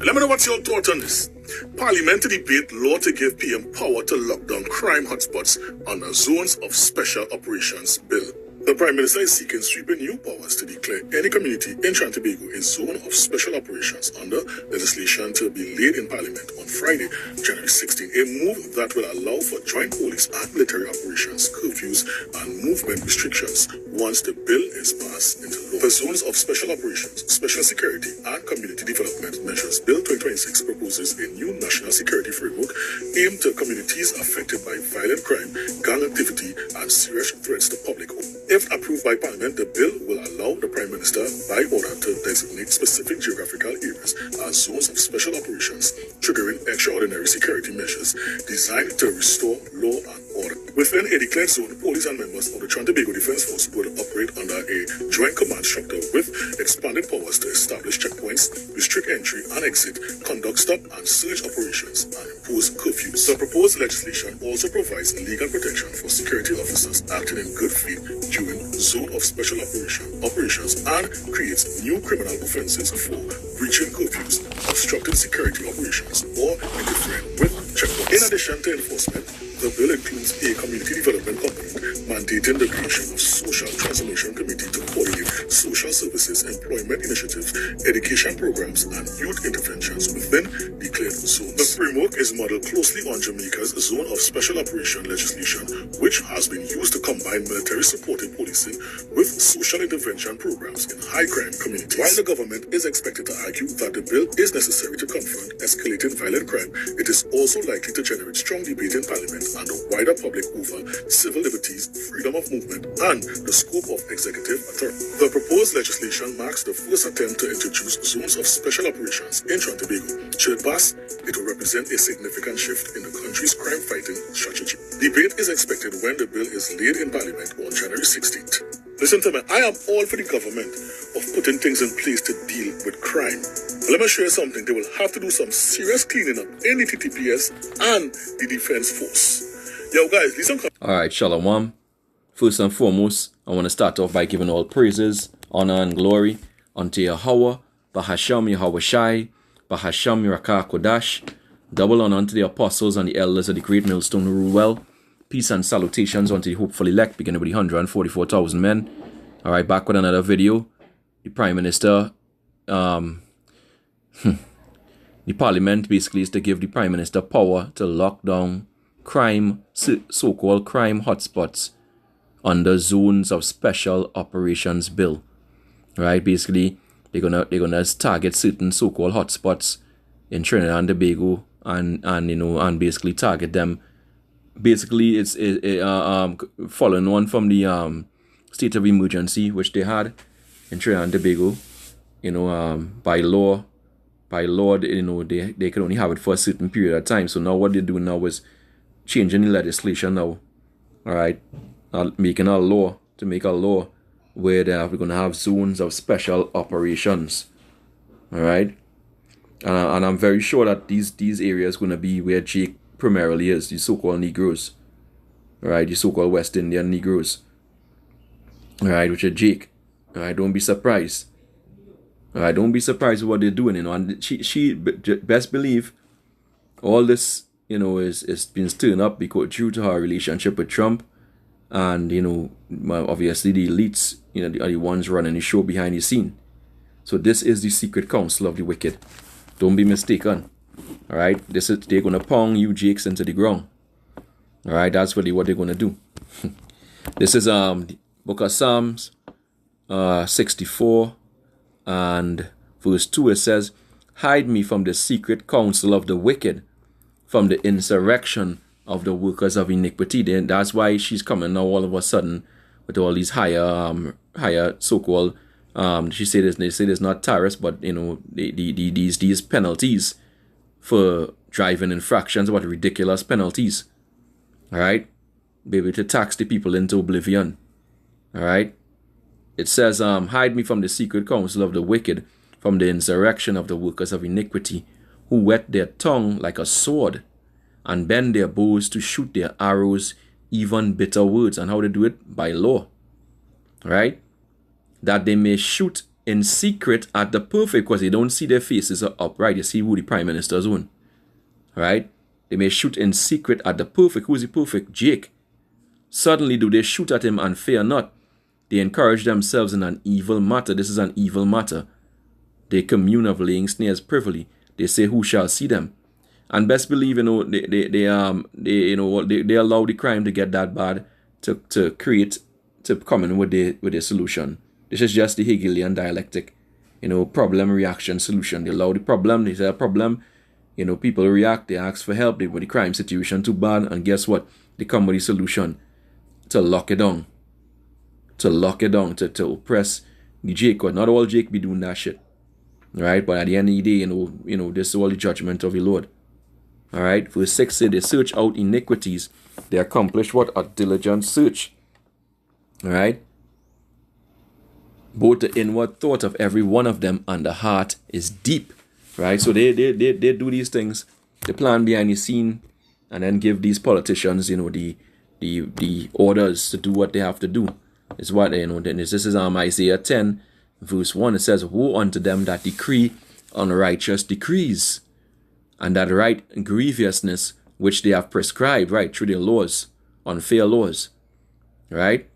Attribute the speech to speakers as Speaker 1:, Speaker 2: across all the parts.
Speaker 1: Let me know what's your thought on this. Parliament to debate law to give PM power to lock down crime hotspots under Zones of Special Operations Bill. The Prime Minister is seeking sweeping new powers to declare any community in Trinidad and Tobago a zone of special operations under legislation to be laid in Parliament on Friday, January 16, a move that will allow for joint police and military operations, curfews, and movement restrictions once the bill is passed into law. The Zones of Special Operations, Special Security, and Community Development Measures Bill 2026 proposes a new national security framework aimed to communities affected by violent crime, gang activity, and serious threats to public order. If approved by Parliament, the bill will allow the Prime Minister, by order, to designate specific geographical areas as zones of special operations, triggering extraordinary security measures designed to restore law and order. Within a declared zone, police and members of the Trinidad and Tobago Defence Force would operate under a joint command structure with expanded powers to establish checkpoints, restrict entry and exit, conduct stop and search operations, and impose curfews. The proposed legislation also provides legal protection for security officers acting in good faith during zone of special operations and creates new criminal offences for breaching curfews, obstructing security operations, or interfering with checkpoints. In addition to enforcement, the bill includes a community development component mandating the creation of social transformation committee to coordinate social services, employment initiatives, education programs, and youth interventions within declared zones. The framework is modeled closely on Jamaica's Zone of Special Operation legislation, which has been used to combine military-supported policing with social intervention programs in high-crime communities. While the government is expected to argue that the bill is necessary to confront escalating violent crime, it is also likely to generate strong debate in Parliament and the wider public over civil liberties, freedom of movement, and the scope of executive authority. The proposed legislation marks the first attempt to introduce zones of special operations in Trinidad and Tobago. Should it pass, it will represent a significant shift in the country's crime-fighting strategy. Debate is expected when the bill is laid in Parliament on January 16th. Listen to me, I am all for the government of putting things in place to deal with crime. But let me show you something. They will have to do some serious cleaning up in the TTPS and the Defense Force. Yo guys, listen.
Speaker 2: Alright, Shalom. First and foremost, I want to start off by giving all praises, honor, and glory unto Yahweh, Bahasham Yahweh Shai, Bahasham Yerakah Kodash. Double honor unto the apostles and the elders of the great millstone who rule well. Peace and salutations unto the hopeful elect, beginning with the 144,000 men. Alright, back with another video. The Prime Minister, the Parliament basically is to give the Prime Minister power to lock down crime, so-called crime hotspots under Zones of Special Operations Bill. Right, basically they're gonna target certain so-called hotspots in Trinidad and Tobago and basically target them. Basically, it's following on from the state of emergency which they had in Trinidad and Tobago. By law, they could only have it for a certain period of time. So now what they're doing now is changing the legislation now. All right, making a law to make a law where we're gonna have zones of special operations. All right, and I'm very sure that these areas gonna be where Jake primarily is, the so-called Negroes. All right, the so-called West Indian Negroes. All right, which are Jake. All right, don't be surprised. All right, don't be surprised with what they're doing. And she best believe all this, is being stirred up because due to her relationship with Trump, and obviously the elites, are the ones running the show behind the scene. So this is the secret council of the wicked. Don't be mistaken. All right, they're gonna pound you Jakes into the ground. All right, that's really what they're gonna do. This is the Book of Psalms, 64 and verse 2. It says, "Hide me from the secret counsel of the wicked, from the insurrection of the workers of iniquity." Then that's why she's coming now all of a sudden with all these higher so-called they say there's not tariffs, but these penalties for driving infractions, what ridiculous penalties. All right, baby, to tax the people into oblivion. All right, it says, "Hide me from the secret counsel of the wicked, from the insurrection of the workers of iniquity, who whet their tongue like a sword, and bend their bows to shoot their arrows, even bitter words." And how they do it? By law. All right, that they may shoot in secret at the perfect, because they don't see their faces are up, right? You see who the prime minister's on, right? They may shoot in secret at the perfect. Who is the perfect? Jake. Suddenly do they shoot at him and fear not. They encourage themselves in an evil matter. This is an evil matter. They commune of laying snares privily. They say, who shall see them? And best believe, they allow the crime to get that bad to come in with the solution. This is just the Hegelian dialectic, problem, reaction, solution. They allow the problem, they say a problem, people react, they ask for help, they with the crime situation too bad, and guess what? They come with the solution to lock it down. To oppress the Jake. Not all Jake be doing that shit. Right? But at the end of the day, this is all the judgment of the Lord. Alright? Verse 6 says, they search out iniquities. They accomplish what? A diligent search. Alright? Both the inward thought of every one of them and the heart is deep. Right? So they do these things. They plan behind the scene and then give these politicians, the orders to do what they have to do. It's what, this is Isaiah 10, verse 1. It says, woe unto them that decree unrighteous decrees, and that write grievousness which they have prescribed, right, through their laws, unfair laws, right?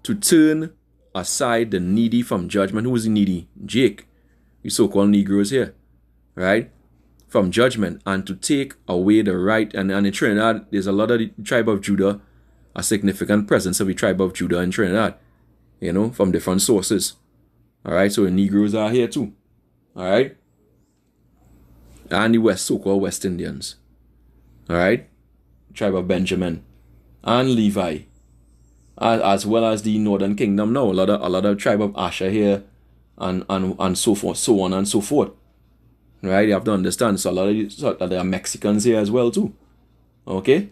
Speaker 2: To turn aside the needy from judgment. Who is the needy? Jake. You so-called Negroes here, right? From judgment, and to take away the right. And in Trinidad, there's a lot of the tribe of Judah, a significant presence of the tribe of Judah in Trinidad, from different sources. All right, so the Negroes are here too. All right, and the so-called West Indians. All right, tribe of Benjamin and Levi, as well as the Northern Kingdom. Now, a lot of tribe of Asher here, and so forth, so on and so forth. Right, you have to understand. So a lot of there are Mexicans here as well too. Okay.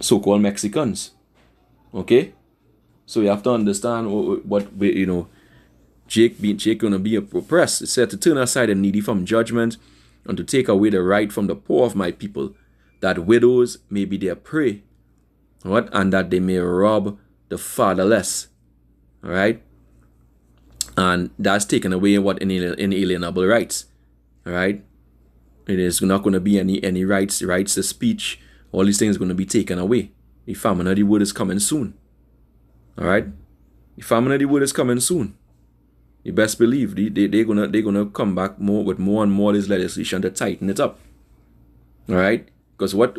Speaker 2: So-called Mexicans. Okay? So you have to understand what Jake gonna be oppressed. It said to turn aside the needy from judgment and to take away the right from the poor of my people, that widows may be their prey. What? And that they may rob the fatherless. Alright? And that's taken away inalienable rights. Alright? It is not gonna be any rights to speech. All these things are going to be taken away. The famine of the word is coming soon. Alright? The famine of the word is coming soon. You best believe they're gonna come back with more and more of this legislation to tighten it up. Alright? Because what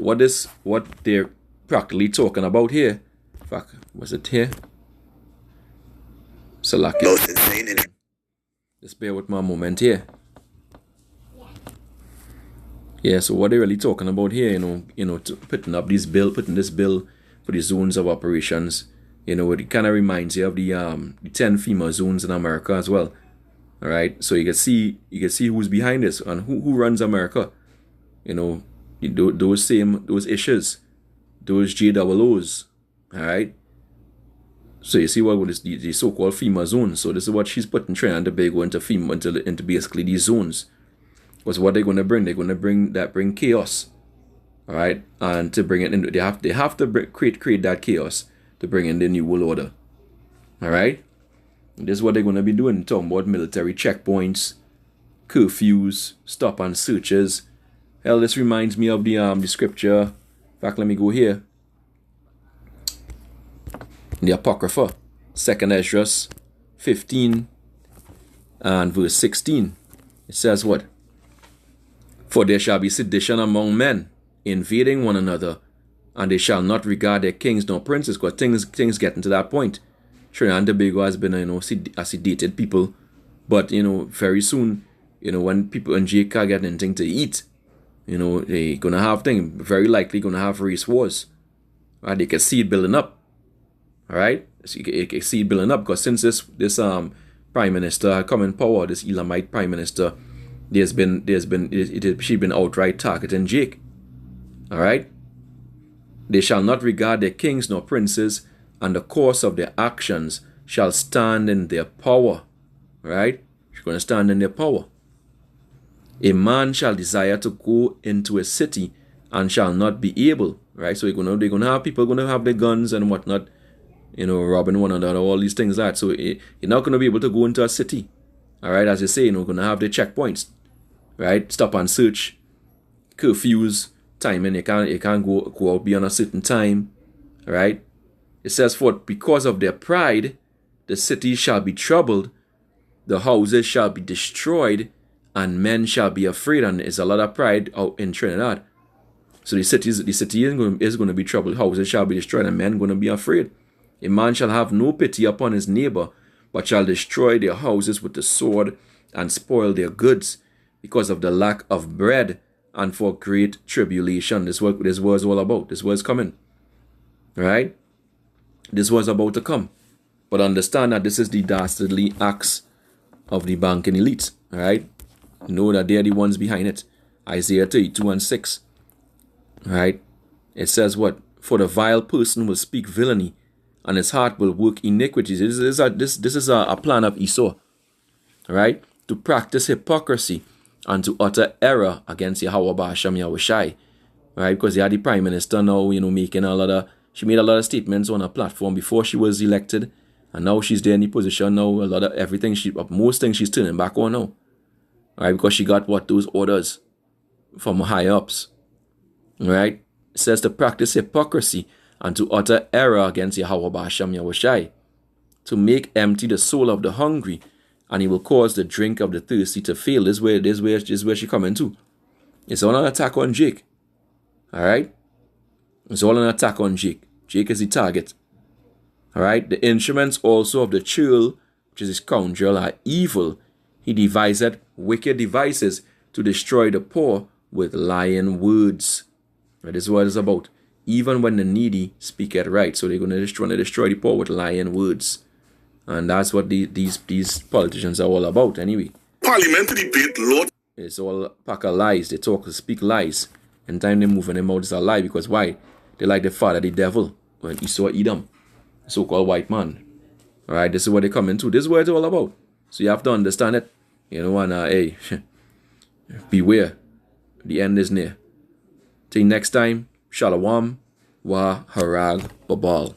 Speaker 2: they're practically talking about here. Fuck, was it here? Salaki. Just bear with my moment here. Yeah, so what they're really talking about here, putting this bill for the zones of operations, it kind of reminds you of the 10 FEMA zones in America as well. All right, so you can see who's behind this and who runs America. Those issues, those JOOs. All right. So you see what is the so-called FEMA zones. So this is what she's putting Trinidad and Tobago into FEMA, into basically these zones. Was what they're going to bring. They're going to bring chaos, all right, and to bring it in, they have to create that chaos to bring in the new world order, all right. And this is what they're going to be doing. Talking about military checkpoints, curfews, stop and searches. Hell, this reminds me of the scripture. In fact, let me go here. The Apocrypha, 2nd Ezra 15 and verse 16. It says what? For there shall be sedition among men, invading one another, and they shall not regard their kings nor princes, because things getting to that point. Trinidad and Tobago has been a sedated people, but very soon, when people in Jake are getting anything to eat, they gonna have things, very likely gonna have race wars. Right? They can see it building up. Alright? So you can see it building up, because since this prime minister had come in power, this Elamite prime minister, she's been outright targeting Jake. Alright? They shall not regard their kings nor princes, and the course of their actions shall stand in their power. Right? She's going to stand in their power. A man shall desire to go into a city and shall not be able. Right? So they're going to have people going to have their guns and whatnot, robbing one another, all these things that. So you're not going to be able to go into a city. All right, as you say, going to have the checkpoints, right? Stop and search, curfews, timing. You can't go out beyond a certain time. All right. It says, for because of their pride, the city shall be troubled, the houses shall be destroyed, and men shall be afraid. And there's a lot of pride out in Trinidad. So the city is going to be troubled. Houses shall be destroyed, and men going to be afraid. A man shall have no pity upon his neighbor, but shall destroy their houses with the sword and spoil their goods, because of the lack of bread and for great tribulation. This was all about. This was coming. Right? This was about to come. But understand that this is the dastardly acts of the banking elite. Right? Know that they're the ones behind it. Isaiah 32:6. Right? It says what? For the vile person will speak villainy, and his heart will work iniquities. This is a plan of Esau. Right? To practice hypocrisy and to utter error against Yahweh Ba'ashem Yahushai. Right? Because you had the prime minister now, making she made a lot of statements on her platform before she was elected, and now she's there in the position now. Most things she's turning back on now. Right? Because she got those orders from high ups. Right? It says to practice hypocrisy and to utter error against Yahweh Ba'ashem Yahushai, to make empty the soul of the hungry, and he will cause the drink of the thirsty to fail. This is where she coming to. It's all an attack on Jake. Alright? It's all an attack on Jake. Jake is the target. Alright? The instruments also of the churl, which is his scoundrel, are evil. He devised wicked devices to destroy the poor with lying words. Right? This is what it's about. Even when the needy speak it right. So they're going to destroy the poor with lying words. And that's what these politicians are all about anyway.
Speaker 1: Parliamentary debate, Lord.
Speaker 2: It's all a pack of lies. They speak lies. And time they move in their mouth is a lie. Because why? They like the father, the devil. When Esau Edom, so-called white man. Alright, this is what they come into. This is what it's all about. So you have to understand it. And hey, beware. The end is near. Till next time, Shalom wa Harag Babal.